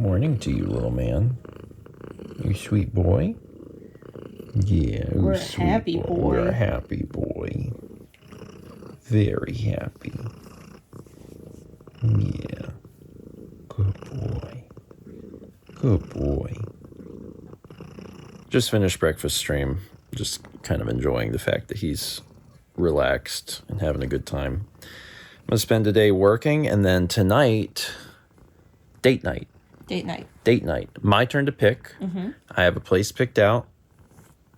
Morning to you, little man. You sweet boy? Yeah, we're a happy boy. We're a happy boy. Very happy. Yeah. Good boy. Good boy. Just finished breakfast stream. Just kind of enjoying the fact that he's relaxed and having a good time. I'm going to spend the day working, and then tonight, date night. Date night. My turn to pick. Mm-hmm. I have a place picked out,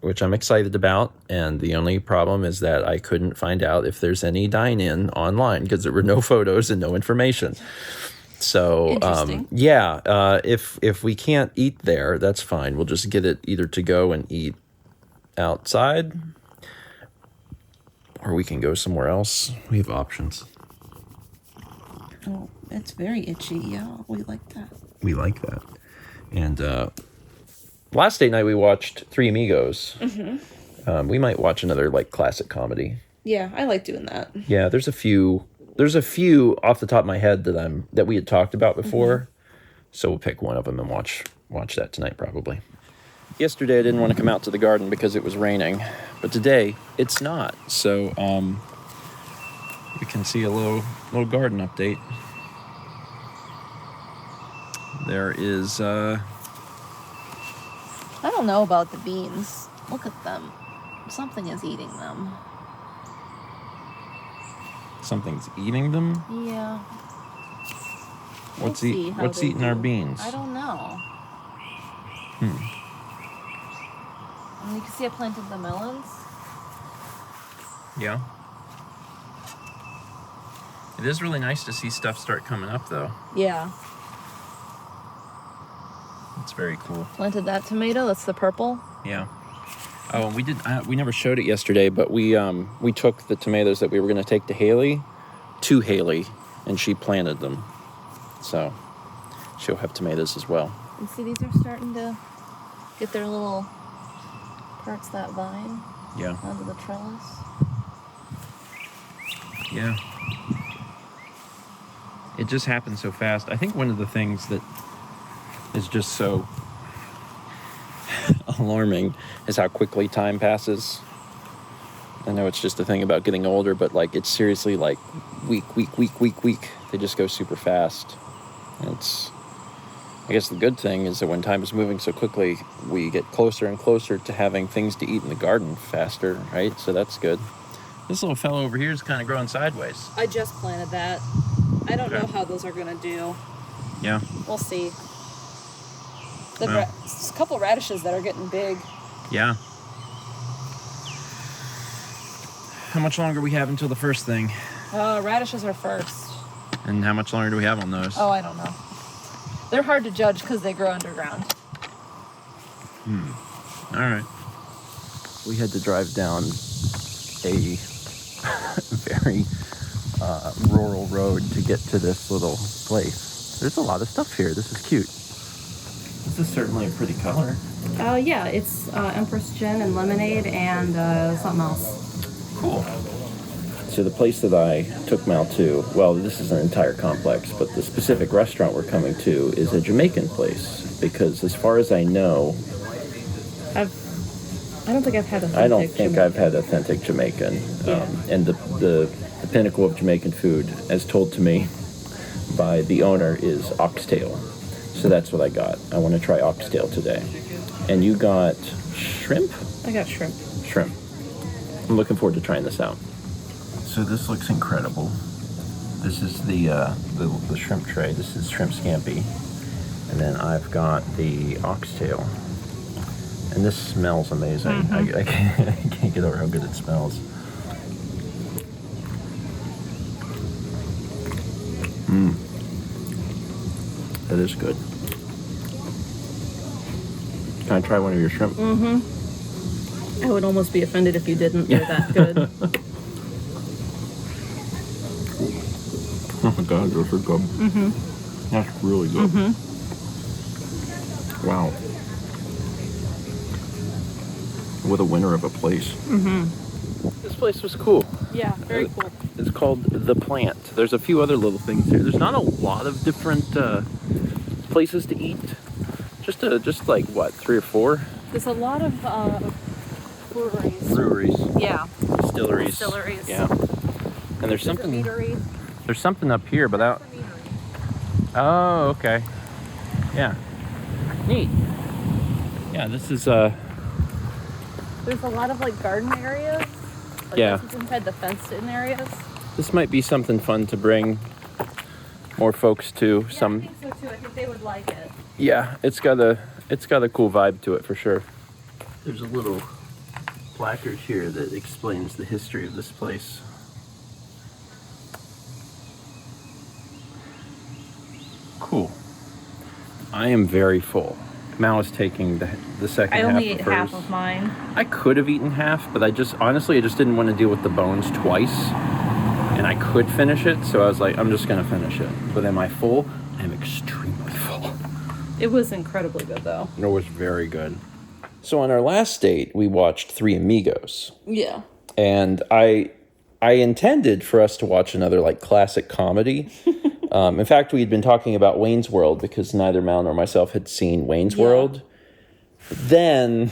which I'm excited about. And the only problem is that I couldn't find out if there's any dine-in online because there were no photos and no information. So, if we can't eat there, that's fine. We'll just get it either to go and eat outside, or we can go somewhere else. We have options. Oh, it's very itchy. Yeah, we like that. We like that. And last date night we watched Three Amigos. Mm-hmm. We might watch another classic comedy. Yeah, I like doing that. Yeah, there's a few off the top of my head that we had talked about before. Mm-hmm. So we'll pick one of them and watch that tonight probably. Yesterday I didn't want to come out to the garden because it was raining, but today it's not. So we can see a little garden update. There is I don't know about the beans. Look at them. Something is eating them. Something's eating them? Yeah. What's eating our beans? I don't know. And you can see I planted the melons. Yeah. It is really nice to see stuff start coming up, though. Yeah. It's very cool. Planted that tomato. That's the purple. Yeah. Oh, and we never showed it yesterday, but we took the tomatoes that we were going to take to Haley, and she planted them. So she'll have tomatoes as well. And see, these are starting to get their little parts, that vine. Yeah. Onto the trellis. Yeah. It just happens so fast. I think one of the things that is just so alarming is how quickly time passes. I know it's just a thing about getting older, but it's seriously week. They just go super fast. And I guess the good thing is that when time is moving so quickly, we get closer and closer to having things to eat in the garden faster, right? So that's good. This little fellow over here is kind of growing sideways. I just planted that. I don't know how those are going to do. Yeah. We'll see. A couple radishes that are getting big. Yeah. How much longer we have until the first thing? Radishes are first. And how much longer do we have on those? Oh, I don't know. They're hard to judge because they grow underground. All right. We had to drive down a very rural road to get to this little place. There's a lot of stuff here. This is cute. This is certainly a pretty color. Yeah, it's Empress Gin and lemonade and something else. Cool. So the place that I took Mal to, well, this is an entire complex, but the specific restaurant we're coming to is a Jamaican place because as far as I know... I don't think I've had authentic I don't think I've had authentic Jamaican. Yeah. And the pinnacle of Jamaican food, as told to me by the owner, is oxtail. So that's what I got. I want to try oxtail today. And you got shrimp? I got shrimp. Shrimp. I'm looking forward to trying this out. So this looks incredible. This is the shrimp tray. This is shrimp scampi. And then I've got the oxtail. And this smells amazing. Mm-hmm. I can't get over how good it smells. That is good. Can I try one of your shrimp? I would almost be offended if you didn't. They're that good. Oh my God, those are good. That's really good. Wow. What a winner of a place. This place was cool. Yeah, very cool. It's called The Plant. There's a few other little things here. There's not a lot of different places to eat. Just like what, 3 or 4 There's a lot of breweries. breweries, Yeah. distilleries. Yeah. And there's something. Meadery. There's something up here, but that. Oh, okay. Yeah. Neat. Yeah, this is There's a lot of like garden areas. Like Yeah. this is inside the fenced-in areas. this might be something fun to bring more folks to. Yeah, I think so too. I think they would like it. Yeah, it's got a cool vibe to it for sure. There's a little placard here that explains the history of this place. Cool. I am very full. Mal is taking the second I half only of ate hers. half of mine. I could have eaten half, but I just didn't want to deal with the bones twice. And I could finish it, so I was like, I'm just going to finish it. But am I full? I'm extremely full. It was incredibly good though. It was very good. So on our last date, we watched Three Amigos. Yeah. And I intended for us to watch another like classic comedy. In fact, we had been talking about Wayne's World because neither Mal nor myself had seen Wayne's World. Then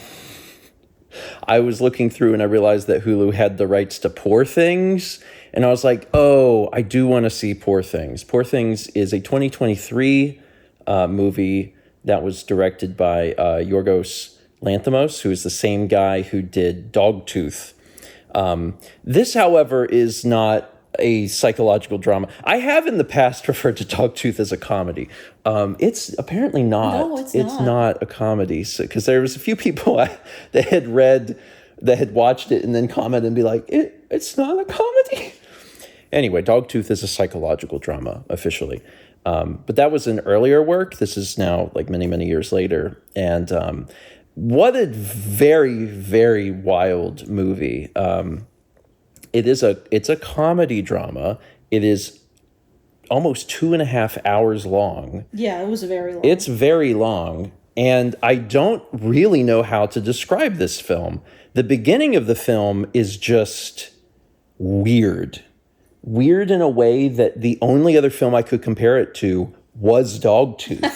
I was looking through and I realized that Hulu had the rights to Poor Things. And I was like, oh, I do want to see Poor Things. Poor Things is a 2023 movie that was directed by Yorgos Lanthimos, who is the same guy who did Dogtooth. This, however, is not a psychological drama. I have in the past referred to Dogtooth as a comedy. It's apparently not. No, it's not. It's not a comedy. Because there was a few people that had watched it and then commented and be like, it's not a comedy. Anyway, Dogtooth is a psychological drama, officially. But that was an earlier work. This is now like many, many years later. And what a very, very wild movie. It's a comedy drama. It is almost 2.5 hours long. Yeah, it was very long. It's very long. And I don't really know how to describe this film. The beginning of the film is just weird. Weird in a way that the only other film I could compare it to was Dogtooth.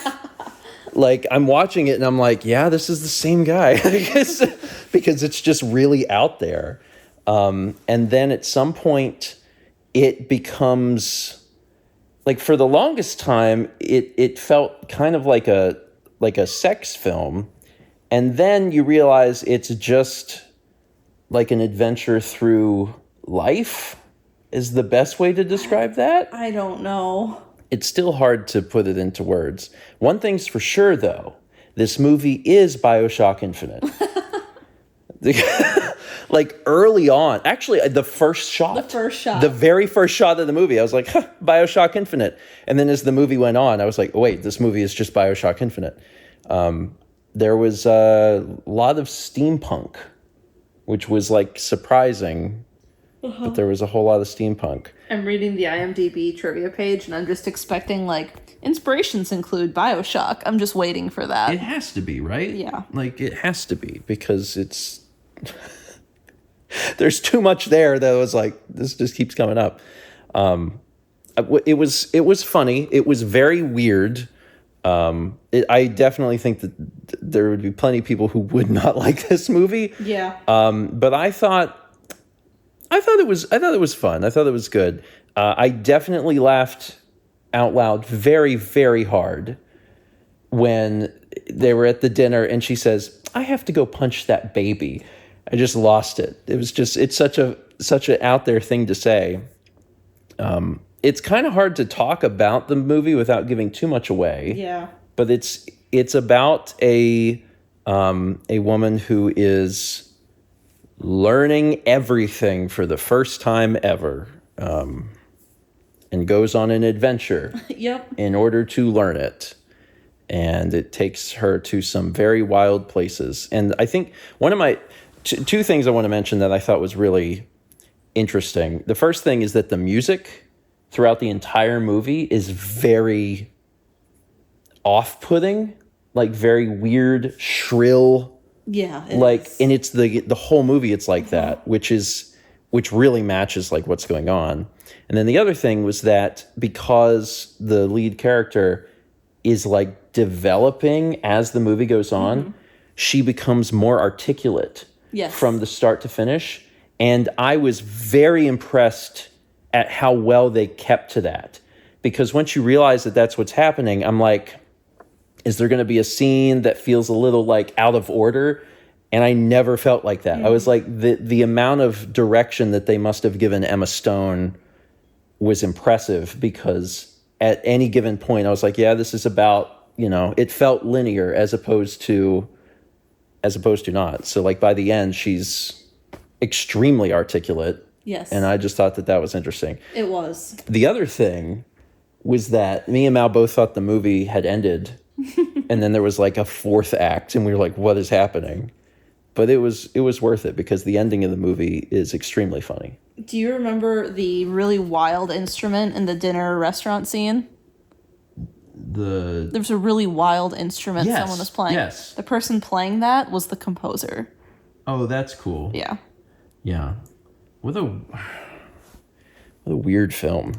Like, I'm watching it and I'm like, yeah, this is the same guy. Because it's just really out there. And then at some point, it becomes, like, for the longest time, it felt kind of like a sex film. And then you realize it's just like an adventure through life is the best way to describe that. I don't know. It's still hard to put it into words. One thing's for sure, though. This movie is BioShock Infinite. Like, early on. Actually, the first shot. The very first shot of the movie. I was like, BioShock Infinite. And then as the movie went on, I was like, oh, wait, this movie is just BioShock Infinite. There was a lot of steampunk, which was, like, surprising. But there was a whole lot of steampunk. I'm reading the IMDb trivia page, and I'm just expecting, like, inspirations include BioShock. I'm just waiting for that. It has to be, right? Yeah. Like, it has to be, because it's... There's too much there that was like, this just keeps coming up. It was funny. It was very weird. I definitely think that there would be plenty of people who would not like this movie. Yeah. But I thought it was fun. I thought it was good. I definitely laughed out loud very, very hard when they were at the dinner and she says, I have to go punch that baby. I just lost it. It was just, it's such an out there thing to say. It's kind of hard to talk about the movie without giving too much away. Yeah. But it's about a woman who is learning everything for the first time ever, and goes on an adventure. Yep. In order to learn it. And it takes her to some very wild places. And I think one of my two things I want to mention that I thought was really interesting. The first thing is that the music throughout the entire movie is very off-putting, like very weird, shrill. Yeah. Like, and it's the whole movie it's like that, which really matches like what's going on. And then the other thing was that because the lead character is like developing as the movie goes on. She becomes more articulate from the start to finish. And I was very impressed at how well they kept to that. Because once you realize that that's what's happening, I'm like, is there going to be a scene that feels a little like out of order? And I never felt like that. I was like, the amount of direction that they must have given Emma Stone was impressive, because at any given point, I was like, yeah, this is about, it felt linear as opposed to not. So like by the end, she's extremely articulate. Yes. And I just thought that was interesting. It was. The other thing was that me and Mal both thought the movie had ended. And then there was like a fourth act, and we were like, what is happening? But it was worth it, because the ending of the movie is extremely funny. Do you remember the really wild instrument in the dinner restaurant scene? There was a really wild instrument someone was playing. Yes. The person playing that was the composer. Oh, that's cool. Yeah. Yeah. What a weird film.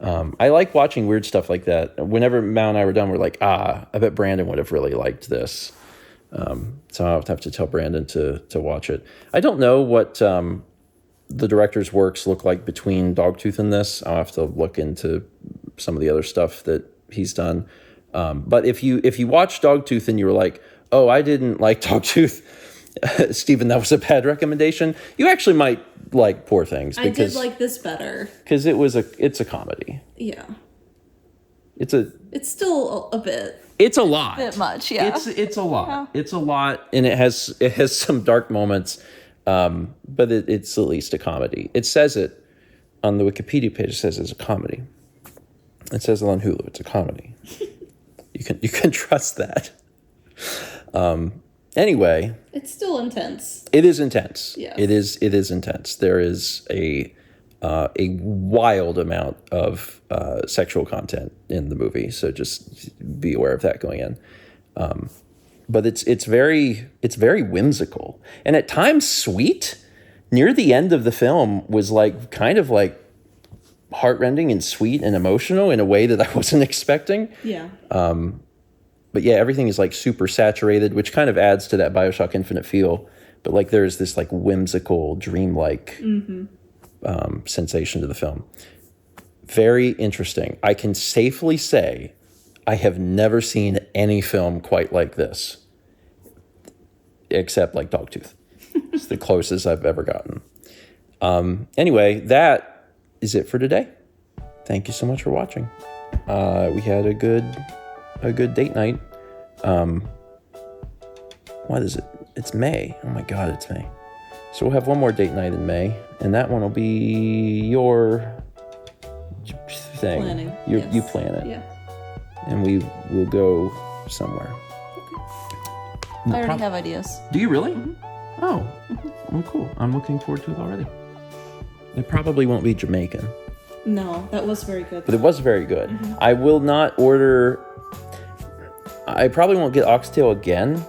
I like watching weird stuff like that. Whenever Mal and I were done, we're like, I bet Brandon would have really liked this. So I'll have to tell Brandon to watch it. I don't know what the director's works look like between Dogtooth and this. I'll have to look into some of the other stuff that he's done. But if you watch Dogtooth and you were like, oh, I didn't like Dogtooth, Stephen, that was a bad recommendation, you actually might like Poor Things. I did like this better. Because it's a comedy. Yeah. It's still a bit. It's a lot. A bit much, yeah. It's a lot. Yeah. It's a lot, and it has some dark moments, but it's at least a comedy. It says it on the Wikipedia page. It says it's a comedy. It says it on Hulu. It's a comedy. You can trust that. Anyway, it's still intense. It is intense. Yes. It is intense. There is a wild amount of sexual content in the movie, so just be aware of that going in. But it's very whimsical, and at times sweet. Near the end of the film was like kind of like heartrending and sweet and emotional in a way that I wasn't expecting. Yeah. But yeah, everything is like super saturated, which kind of adds to that BioShock Infinite feel. But like there's this like whimsical, dreamlike sensation to the film. Very interesting. I can safely say I have never seen any film quite like this, except like Dogtooth. It's the closest I've ever gotten. Anyway, that is it for today. Thank you so much for watching. We had a good date night. What is it? It's May. Oh my God, it's May. So we'll have one more date night in May, and that one will be your thing. Planning. You plan it. Yeah. And we will go somewhere. I already have ideas. Do you really? Mm-hmm. Oh, well, cool. I'm looking forward to it already. It probably won't be Jamaican. No, that was very good. But it was very good. Mm-hmm. I will not order... I probably won't get oxtail again.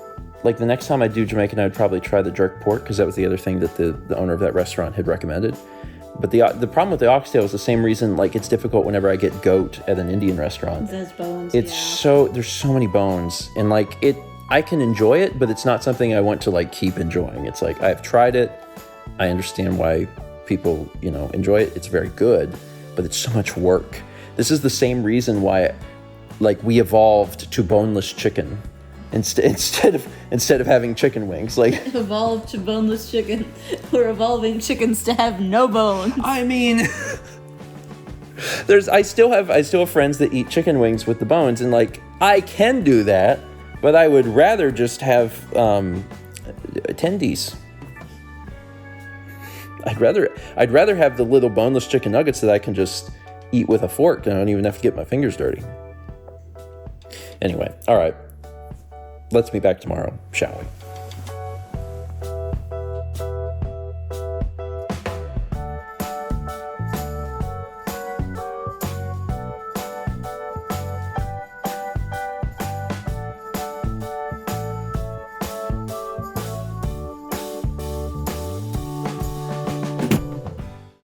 Like the next time I do Jamaican, I would probably try the jerk pork, because that was the other thing that the owner of that restaurant had recommended. But the problem with the oxtail is the same reason, like it's difficult whenever I get goat at an Indian restaurant. There's bones. There's so many bones, and like I can enjoy it, but it's not something I want to like keep enjoying. It's like I've tried it. I understand why people, enjoy it. It's very good, but it's so much work. This is the same reason why like we evolved to boneless chicken instead of having chicken wings. Like evolved to boneless chicken. We're evolving chickens to have no bones. I mean, I still have friends that eat chicken wings with the bones, and like I can do that, but I would rather just have attendees. I'd rather have the little boneless chicken nuggets that I can just eat with a fork, and I don't even have to get my fingers dirty. Anyway, all right. Let's meet back tomorrow, shall we?